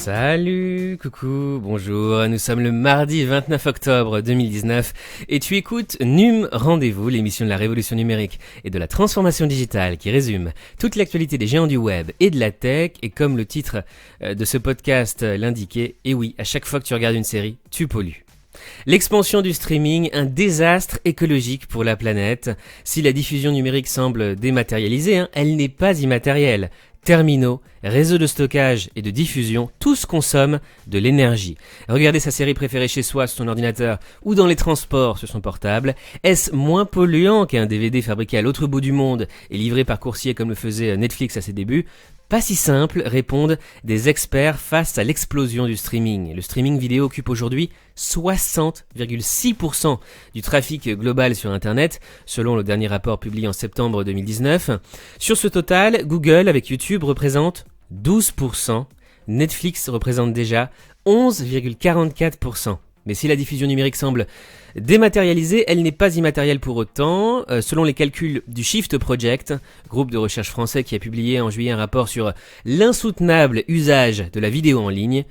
Salut, coucou, bonjour, nous sommes le mardi 29 octobre 2019 et tu écoutes NUM Rendez-vous, l'émission de la révolution numérique et de la transformation digitale qui résume toute l'actualité des géants du web et de la tech et comme le titre de ce podcast l'indiquait, et oui, à chaque fois que tu regardes une série, tu pollues. L'expansion du streaming, un désastre écologique pour la planète. Si la diffusion numérique semble dématérialisée, elle n'est pas immatérielle. Terminaux, réseaux de stockage et de diffusion, tous consomment de l'énergie. Regarder sa série préférée chez soi sur son ordinateur ou dans les transports sur son portable, est-ce moins polluant qu'un DVD fabriqué à l'autre bout du monde et livré par coursier comme le faisait Netflix à ses débuts ? Pas si simple, répondent des experts face à l'explosion du streaming. Le streaming vidéo occupe aujourd'hui 60,6% du trafic global sur Internet, selon le dernier rapport publié en septembre 2019. Sur ce total, Google avec YouTube représente 12%, Netflix représente déjà 11,44%. Mais si la diffusion numérique semble dématérialisée, elle n'est pas immatérielle pour autant. Selon les calculs du Shift Project, groupe de recherche français qui a publié en juillet un rapport sur l'insoutenable usage de la vidéo en ligne,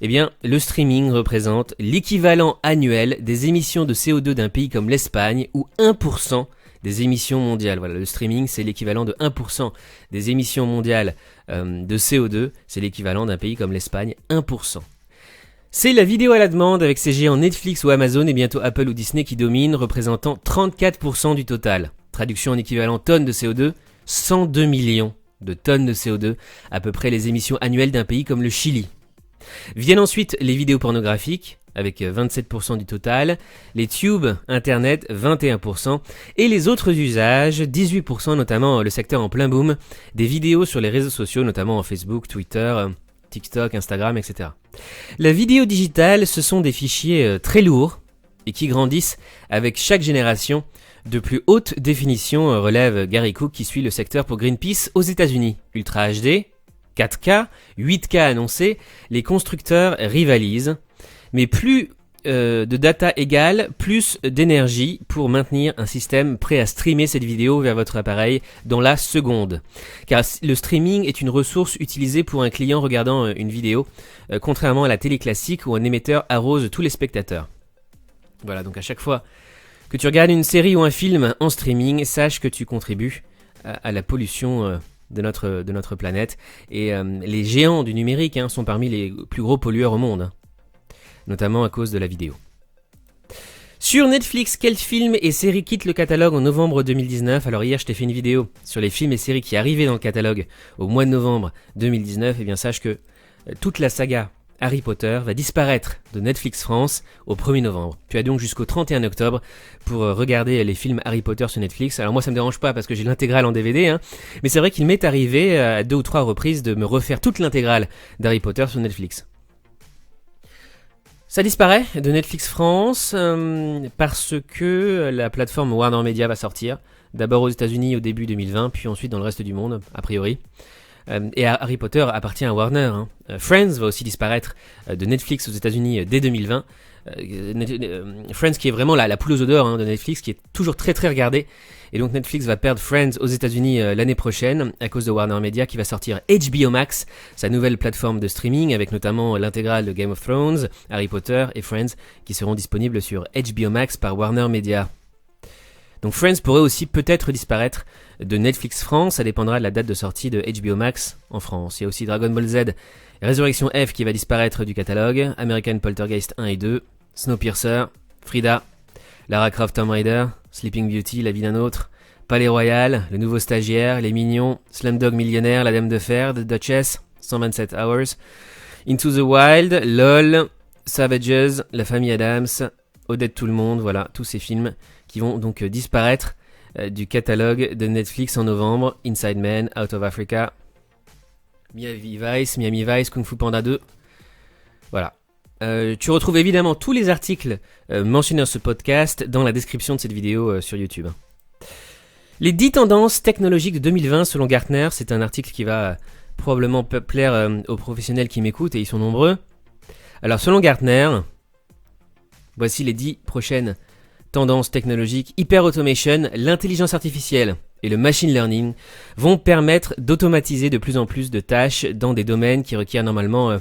eh bien, le streaming représente l'équivalent annuel des émissions de CO2 d'un pays comme l'Espagne ou 1% des émissions mondiales. Voilà, le streaming, c'est l'équivalent de 1% des émissions mondiales de CO2. C'est l'équivalent d'un pays comme l'Espagne, 1%. C'est la vidéo à la demande avec ses géants Netflix ou Amazon et bientôt Apple ou Disney qui dominent, représentant 34% du total. Traduction en équivalent tonnes de CO2, 102 millions de tonnes de CO2, à peu près les émissions annuelles d'un pays comme le Chili. Viennent ensuite les vidéos pornographiques, avec 27% du total, les tubes, Internet, 21%, et les autres usages, 18%, notamment le secteur en plein boom, des vidéos sur les réseaux sociaux, notamment en Facebook, Twitter, TikTok, Instagram, etc. La vidéo digitale, ce sont des fichiers très lourds et qui grandissent avec chaque génération de plus haute définition, relève Gary Cook qui suit le secteur pour Greenpeace aux États-Unis. Ultra HD, 4K, 8K annoncés, les constructeurs rivalisent, mais plus de data égale, plus d'énergie pour maintenir un système prêt à streamer cette vidéo vers votre appareil dans la seconde. Car le streaming est une ressource utilisée pour un client regardant une vidéo, contrairement à la télé classique où un émetteur arrose tous les spectateurs. Voilà, donc à chaque fois que tu regardes une série ou un film en streaming, sache que tu contribues à la pollution de notre planète. Et les géants du numérique sont parmi les plus gros pollueurs au monde, notamment à cause de la vidéo. Sur Netflix, quels films et séries quittent le catalogue en novembre 2019 ? Alors hier, je t'ai fait une vidéo sur les films et séries qui arrivaient dans le catalogue au mois de novembre 2019. Eh bien, sache que toute la saga Harry Potter va disparaître de Netflix France au 1er novembre. Tu as donc jusqu'au 31 octobre pour regarder les films Harry Potter sur Netflix. Alors moi, ça me dérange pas parce que j'ai l'intégrale en DVD, mais c'est vrai qu'il m'est arrivé à 2 ou 3 reprises de me refaire toute l'intégrale d'Harry Potter sur Netflix. Ça disparaît de Netflix France parce que la plateforme Warner Media va sortir, d'abord aux États-Unis au début 2020, puis ensuite dans le reste du monde, a priori. Et Harry Potter appartient à Warner. Friends va aussi disparaître de Netflix aux États-Unis dès 2020. Friends qui est vraiment la poule aux œufs d'or de Netflix, qui est toujours très très regardée. Et donc Netflix va perdre Friends aux États-Unis l'année prochaine à cause de Warner Media qui va sortir HBO Max, sa nouvelle plateforme de streaming avec notamment l'intégrale de Game of Thrones, Harry Potter et Friends qui seront disponibles sur HBO Max par Warner Media. Donc Friends pourrait aussi peut-être disparaître de Netflix France, ça dépendra de la date de sortie de HBO Max en France. Il y a aussi Dragon Ball Z, Résurrection F qui va disparaître du catalogue, American Poltergeist 1 et 2, Snowpiercer, Frida, Lara Croft Tomb Raider, Sleeping Beauty, La vie d'un autre, Palais Royal, Le nouveau stagiaire, Les Mignons, Slumdog Millionnaire, La Dame de Fer, The Duchess, 127 Hours, Into the Wild, LOL, Savages, La famille Adams, Odette tout le monde, voilà, tous ces films qui vont donc disparaître du catalogue de Netflix en novembre. Inside Man, Out of Africa, Miami Vice, Kung Fu Panda 2. Voilà. Tu retrouves évidemment tous les articles mentionnés dans ce podcast dans la description de cette vidéo sur YouTube. Les 10 tendances technologiques de 2020 selon Gartner, c'est un article qui va probablement plaire aux professionnels qui m'écoutent et ils sont nombreux. Alors selon Gartner, voici les 10 prochaines tendances technologiques. Hyper-automation, l'intelligence artificielle et le machine learning vont permettre d'automatiser de plus en plus de tâches dans des domaines qui requièrent normalement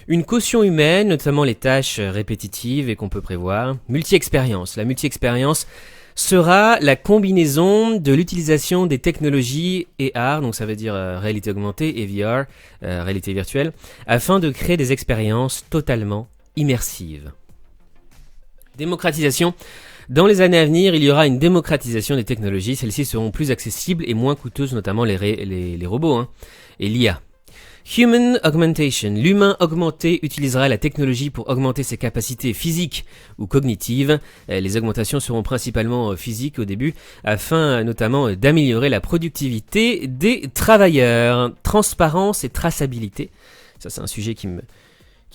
Une caution humaine, notamment les tâches répétitives et qu'on peut prévoir. Multi-expérience. La multi-expérience sera la combinaison de l'utilisation des technologies AR, donc ça veut dire réalité augmentée et VR, réalité virtuelle, afin de créer des expériences totalement immersives. Démocratisation. Dans les années à venir, il y aura une démocratisation des technologies. Celles-ci seront plus accessibles et moins coûteuses, notamment les robots et l'IA. Human Augmentation. L'humain augmenté utilisera la technologie pour augmenter ses capacités physiques ou cognitives. Les augmentations seront principalement physiques au début, afin notamment d'améliorer la productivité des travailleurs. Transparence et traçabilité. Ça, c'est un sujet qui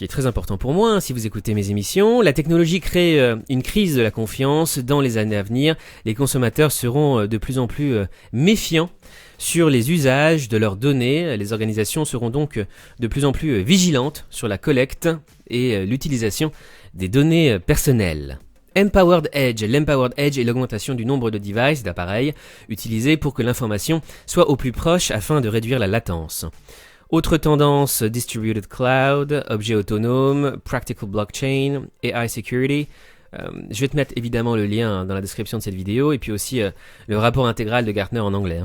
est très important pour moi, si vous écoutez mes émissions. La technologie crée une crise de la confiance. Dans les années à venir, les consommateurs seront de plus en plus méfiants sur les usages de leurs données. Les organisations seront donc de plus en plus vigilantes sur la collecte et l'utilisation des données personnelles. Empowered Edge. L'Empowered Edge est l'augmentation du nombre de devices, d'appareils, utilisés pour que l'information soit au plus proche afin de réduire la latence. Autre tendance, Distributed Cloud, objets autonomes, Practical Blockchain, AI Security. Je vais te mettre évidemment le lien dans la description de cette vidéo et puis aussi le rapport intégral de Gartner en anglais.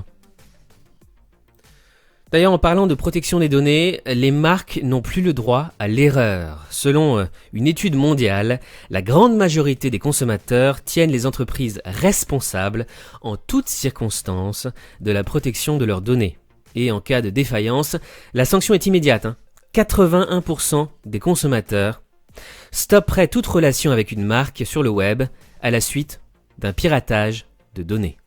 D'ailleurs, en parlant de protection des données, les marques n'ont plus le droit à l'erreur. Selon une étude mondiale, la grande majorité des consommateurs tiennent les entreprises responsables en toutes circonstances de la protection de leurs données. Et en cas de défaillance, la sanction est immédiate. 81% des consommateurs stopperaient toute relation avec une marque sur le web à la suite d'un piratage de données.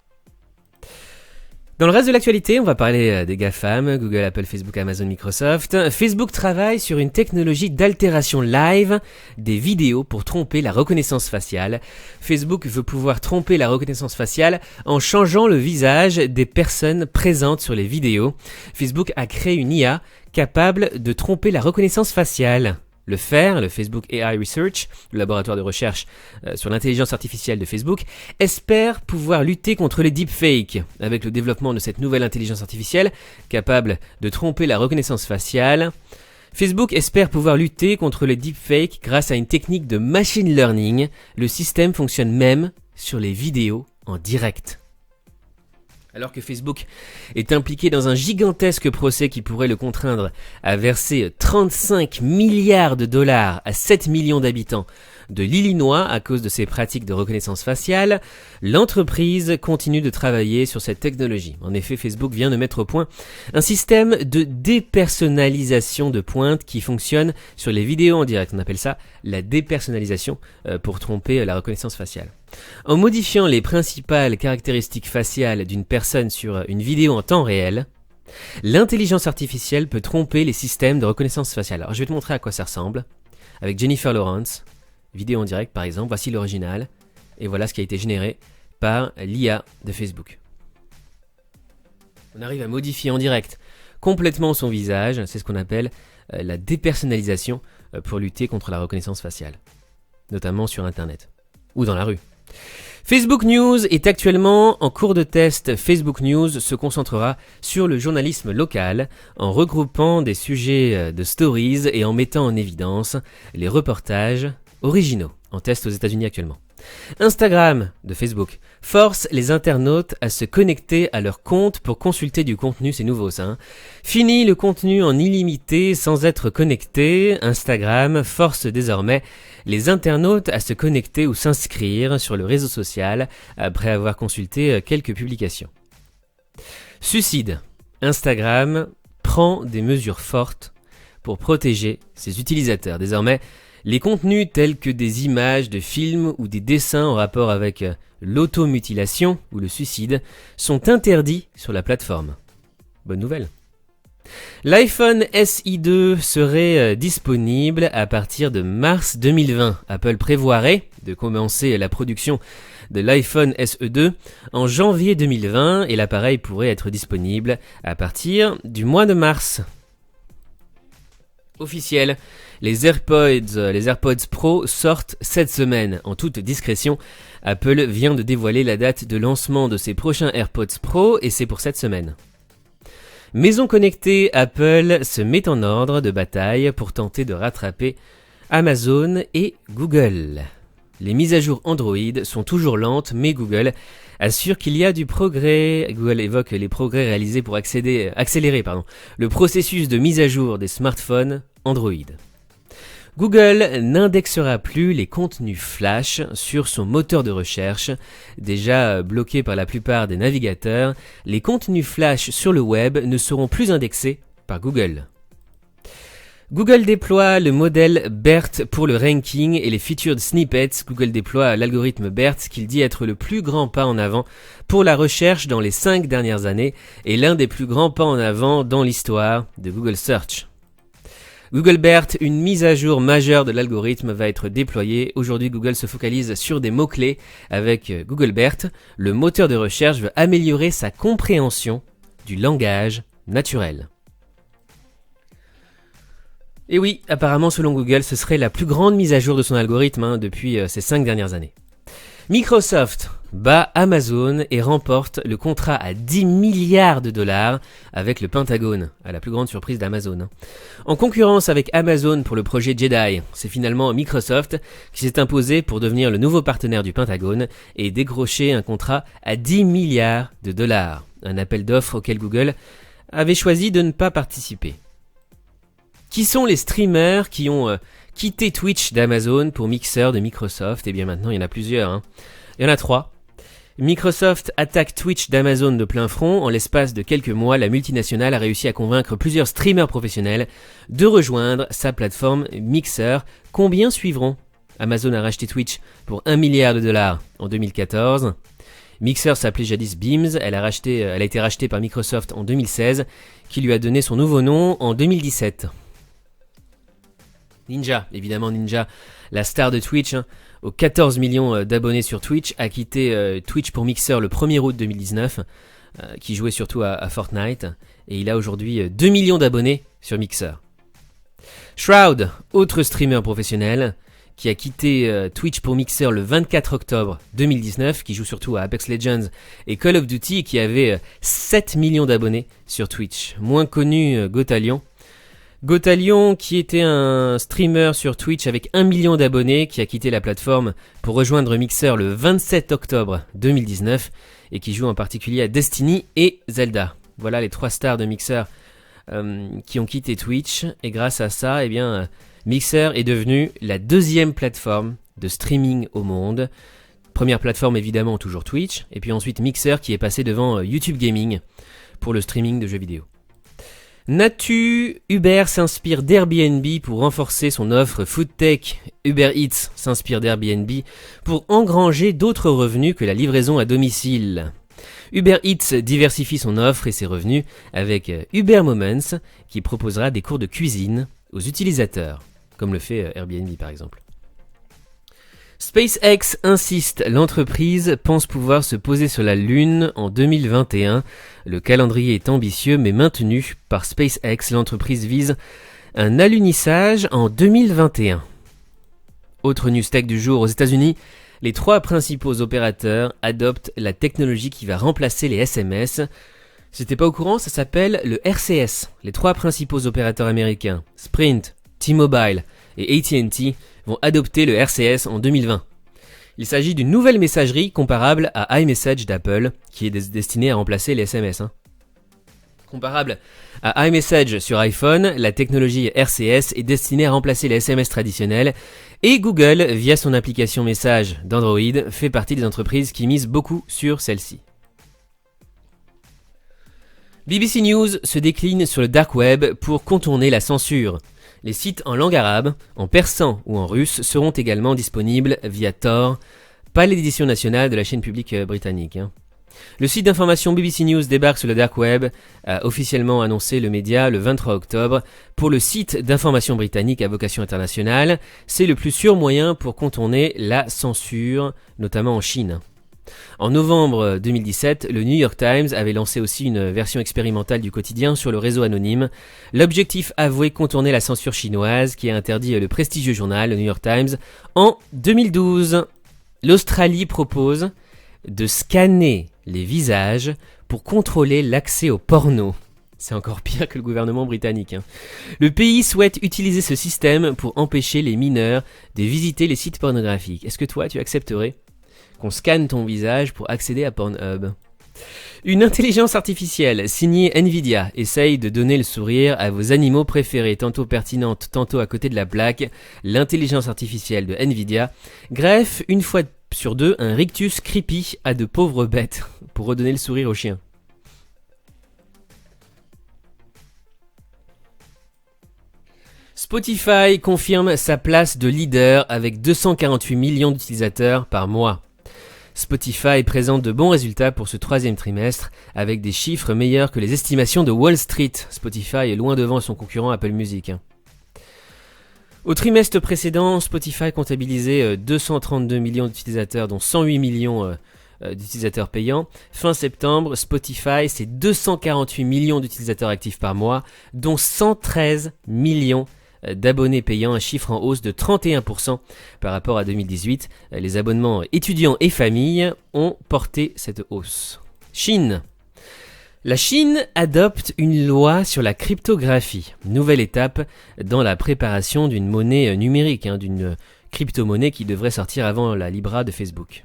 Dans le reste de l'actualité, on va parler des GAFAM, Google, Apple, Facebook, Amazon, Microsoft. Facebook travaille sur une technologie d'altération live des vidéos pour tromper la reconnaissance faciale. Facebook veut pouvoir tromper la reconnaissance faciale en changeant le visage des personnes présentes sur les vidéos. Facebook a créé une IA capable de tromper la reconnaissance faciale. Le Facebook AI Research, le laboratoire de recherche sur l'intelligence artificielle de Facebook, espère pouvoir lutter contre les deepfakes. Avec le développement de cette nouvelle intelligence artificielle, capable de tromper la reconnaissance faciale, Facebook espère pouvoir lutter contre les deepfakes grâce à une technique de machine learning. Le système fonctionne même sur les vidéos en direct. Alors que Facebook est impliqué dans un gigantesque procès qui pourrait le contraindre à verser 35 milliards de dollars à 7 millions d'habitants de l'Illinois à cause de ses pratiques de reconnaissance faciale, l'entreprise continue de travailler sur cette technologie. En effet, Facebook vient de mettre au point un système de dépersonnalisation de pointe qui fonctionne sur les vidéos en direct. On appelle ça la dépersonnalisation pour tromper la reconnaissance faciale. En modifiant les principales caractéristiques faciales d'une personne sur une vidéo en temps réel, l'intelligence artificielle peut tromper les systèmes de reconnaissance faciale. Alors je vais te montrer à quoi ça ressemble. Avec Jennifer Lawrence, vidéo en direct par exemple, voici l'original. Et voilà ce qui a été généré par l'IA de Facebook. On arrive à modifier en direct complètement son visage, c'est ce qu'on appelle la dépersonnalisation pour lutter contre la reconnaissance faciale, notamment sur Internet ou dans la rue. Facebook News est actuellement en cours de test. Facebook News se concentrera sur le journalisme local en regroupant des sujets de stories et en mettant en évidence les reportages originaux, en test aux États-Unis actuellement. Instagram de Facebook force les internautes à se connecter à leur compte pour consulter du contenu, c'est nouveau ça. Fini le contenu en illimité sans être connecté. Instagram force désormais les internautes à se connecter ou s'inscrire sur le réseau social après avoir consulté quelques publications. Suicide. Instagram prend des mesures fortes pour protéger ses utilisateurs. Désormais, les contenus tels que des images de films ou des dessins en rapport avec l'automutilation ou le suicide sont interdits sur la plateforme. Bonne nouvelle. L'iPhone SE 2 serait disponible à partir de mars 2020. Apple prévoirait de commencer la production de l'iPhone SE 2 en janvier 2020 et l'appareil pourrait être disponible à partir du mois de mars. Officiel, les AirPods Pro sortent cette semaine. En toute discrétion, Apple vient de dévoiler la date de lancement de ses prochains AirPods Pro et c'est pour cette semaine. Maison connectée, Apple se met en ordre de bataille pour tenter de rattraper Amazon et Google. Les mises à jour Android sont toujours lentes, mais Google assure qu'il y a du progrès. Google évoque les progrès réalisés pour accélérer le processus de mise à jour des smartphones Android. Google n'indexera plus les contenus flash sur son moteur de recherche. Déjà bloqués par la plupart des navigateurs, les contenus flash sur le web ne seront plus indexés par Google. Google déploie le modèle BERT pour le ranking et les featured snippets. Google déploie l'algorithme BERT qu'il dit être le plus grand pas en avant pour la recherche dans les 5 dernières années et l'un des plus grands pas en avant dans l'histoire de Google Search. Google BERT, une mise à jour majeure de l'algorithme, va être déployée. Aujourd'hui, Google se focalise sur des mots-clés. Avec Google BERT, le moteur de recherche veut améliorer sa compréhension du langage naturel. Et oui, apparemment selon Google, ce serait la plus grande mise à jour de son algorithme depuis ces 5 dernières années. Microsoft bat Amazon et remporte le contrat à 10 milliards de dollars avec le Pentagone, à la plus grande surprise d'Amazon. En concurrence avec Amazon pour le projet Jedi, c'est finalement Microsoft qui s'est imposé pour devenir le nouveau partenaire du Pentagone et décrocher un contrat à 10 milliards de dollars. Un appel d'offres auquel Google avait choisi de ne pas participer. Qui sont les streamers qui ont quitté Twitch d'Amazon pour Mixer de Microsoft? Eh bien maintenant il y en a plusieurs. Il y en a 3. Microsoft attaque Twitch d'Amazon de plein front. En l'espace de quelques mois, la multinationale a réussi à convaincre plusieurs streamers professionnels de rejoindre sa plateforme Mixer. Combien suivront? Amazon a racheté Twitch pour 1 milliard de dollars en 2014. Mixer s'appelait jadis Beams, elle a été rachetée par Microsoft en 2016, qui lui a donné son nouveau nom en 2017. Ninja, évidemment Ninja, la star de Twitch, aux 14 millions d'abonnés sur Twitch, a quitté Twitch pour Mixer le 1er août 2019, qui jouait surtout à Fortnite, et il a aujourd'hui 2 millions d'abonnés sur Mixer. Shroud, autre streamer professionnel, qui a quitté Twitch pour Mixer le 24 octobre 2019, qui joue surtout à Apex Legends et Call of Duty, et qui avait 7 millions d'abonnés sur Twitch. Moins connu, Gothalion. Gothalion, qui était un streamer sur Twitch avec 1 million d'abonnés, qui a quitté la plateforme pour rejoindre Mixer le 27 octobre 2019, et qui joue en particulier à Destiny et Zelda. Voilà les 3 stars de Mixer qui ont quitté Twitch, et grâce à ça, eh bien, Mixer est devenu la 2e plateforme de streaming au monde. Première plateforme évidemment toujours Twitch, et puis ensuite Mixer qui est passé devant YouTube Gaming pour le streaming de jeux vidéo. Uber s'inspire d'Airbnb pour renforcer son offre foodtech. Uber Eats s'inspire d'Airbnb pour engranger d'autres revenus que la livraison à domicile. Uber Eats diversifie son offre et ses revenus avec Uber Moments qui proposera des cours de cuisine aux utilisateurs, comme le fait Airbnb par exemple. SpaceX insiste, l'entreprise pense pouvoir se poser sur la Lune en 2021. Le calendrier est ambitieux mais maintenu par SpaceX. L'entreprise vise un alunissage en 2021. Autre news tech du jour, aux États-Unis, les 3 principaux opérateurs adoptent la technologie qui va remplacer les SMS. Si t'es pas au courant, ça s'appelle le RCS. Les 3 principaux opérateurs américains, Sprint, T-Mobile et AT&T, vont adopter le RCS en 2020. Il s'agit d'une nouvelle messagerie comparable à iMessage d'Apple, qui est destinée à remplacer les SMS. Comparable à iMessage sur iPhone, la technologie RCS est destinée à remplacer les SMS traditionnels, et Google, via son application message d'Android, fait partie des entreprises qui misent beaucoup sur celle-ci. BBC News se décline sur le dark web pour contourner la censure. Les sites en langue arabe, en persan ou en russe seront également disponibles via Tor, pas l'édition nationale de la chaîne publique britannique. Le site d'information BBC News débarque sur le dark web, a officiellement annoncé le média le 23 octobre. Pour le site d'information britannique à vocation internationale, c'est le plus sûr moyen pour contourner la censure, notamment en Chine. En novembre 2017, le New York Times avait lancé aussi une version expérimentale du quotidien sur le réseau anonyme. L'objectif avoué contourner la censure chinoise qui a interdit le prestigieux journal, le New York Times, en 2012. L'Australie propose de scanner les visages pour contrôler l'accès au porno. C'est encore pire que le gouvernement britannique. Le pays souhaite utiliser ce système pour empêcher les mineurs de visiter les sites pornographiques. Est-ce que toi, tu accepterais qu'on scanne ton visage pour accéder à Pornhub ? Une intelligence artificielle signée Nvidia essaye de donner le sourire à vos animaux préférés, tantôt pertinente, tantôt à côté de la plaque. L'intelligence artificielle de Nvidia greffe une fois sur deux un rictus creepy à de pauvres bêtes pour redonner le sourire aux chiens. Spotify confirme sa place de leader avec 248 millions d'utilisateurs par mois. Spotify présente de bons résultats pour ce troisième trimestre avec des chiffres meilleurs que les estimations de Wall Street. Spotify est loin devant son concurrent Apple Music. Au trimestre précédent, Spotify comptabilisait 232 millions d'utilisateurs, dont 108 millions d'utilisateurs payants. Fin septembre, Spotify, c'est 248 millions d'utilisateurs actifs par mois, dont 113 millions d'abonnés payants, un chiffre en hausse de 31% par rapport à 2018. Les abonnements étudiants et familles ont porté cette hausse. Chine. La Chine adopte une loi sur la cryptographie. Nouvelle étape dans la préparation d'une monnaie numérique, d'une crypto-monnaie qui devrait sortir avant la Libra de Facebook.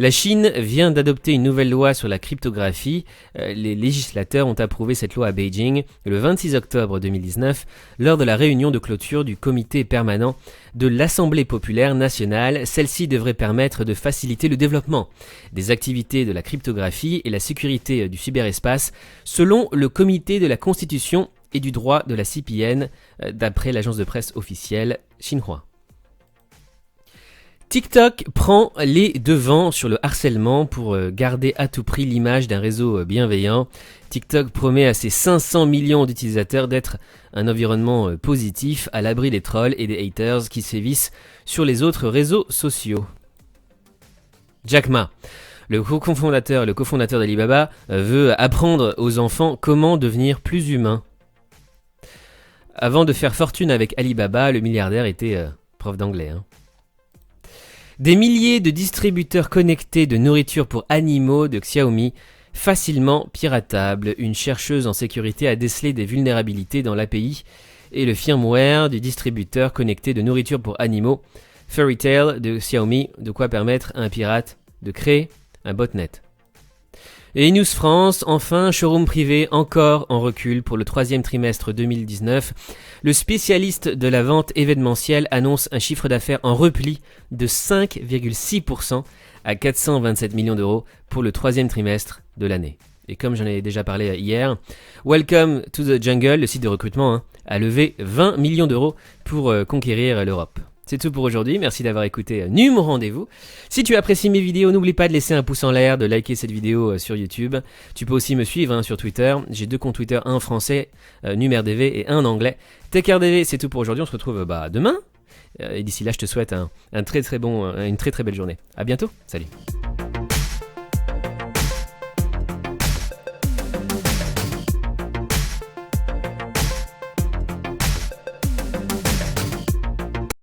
La Chine vient d'adopter une nouvelle loi sur la cryptographie. Les législateurs ont approuvé cette loi à Beijing le 26 octobre 2019 lors de la réunion de clôture du comité permanent de l'Assemblée populaire nationale. Celle-ci devrait permettre de faciliter le développement des activités de la cryptographie et la sécurité du cyberespace selon le comité de la Constitution et du droit de la CPN d'après l'agence de presse officielle Xinhua. TikTok prend les devants sur le harcèlement pour garder à tout prix l'image d'un réseau bienveillant. TikTok promet à ses 500 millions d'utilisateurs d'être un environnement positif à l'abri des trolls et des haters qui sévissent sur les autres réseaux sociaux. Jack Ma, le cofondateur d'Alibaba, veut apprendre aux enfants comment devenir plus humains. Avant de faire fortune avec Alibaba, le milliardaire était prof d'anglais. Des milliers de distributeurs connectés de nourriture pour animaux de Xiaomi, facilement piratables. Une chercheuse en sécurité a décelé des vulnérabilités dans l'API et le firmware du distributeur connecté de nourriture pour animaux Fairytale de Xiaomi, de quoi permettre à un pirate de créer un botnet. Et News France, enfin, showroom privé encore en recul pour le troisième trimestre 2019. Le spécialiste de la vente événementielle annonce un chiffre d'affaires en repli de 5,6% à 427 millions d'euros pour le troisième trimestre de l'année. Et comme j'en ai déjà parlé hier, Welcome to the Jungle, le site de recrutement, a levé 20 millions d'euros pour conquérir l'Europe. C'est tout pour aujourd'hui, merci d'avoir écouté Num Rendez-vous. Si tu apprécies mes vidéos, n'oublie pas de laisser un pouce en l'air, de liker cette vidéo sur YouTube. Tu peux aussi me suivre sur Twitter, j'ai 2 comptes Twitter, un en français, NumRDV, et un en anglais. TechRDV, c'est tout pour aujourd'hui, on se retrouve demain. Et d'ici là, je te souhaite une très très belle journée. À bientôt, salut.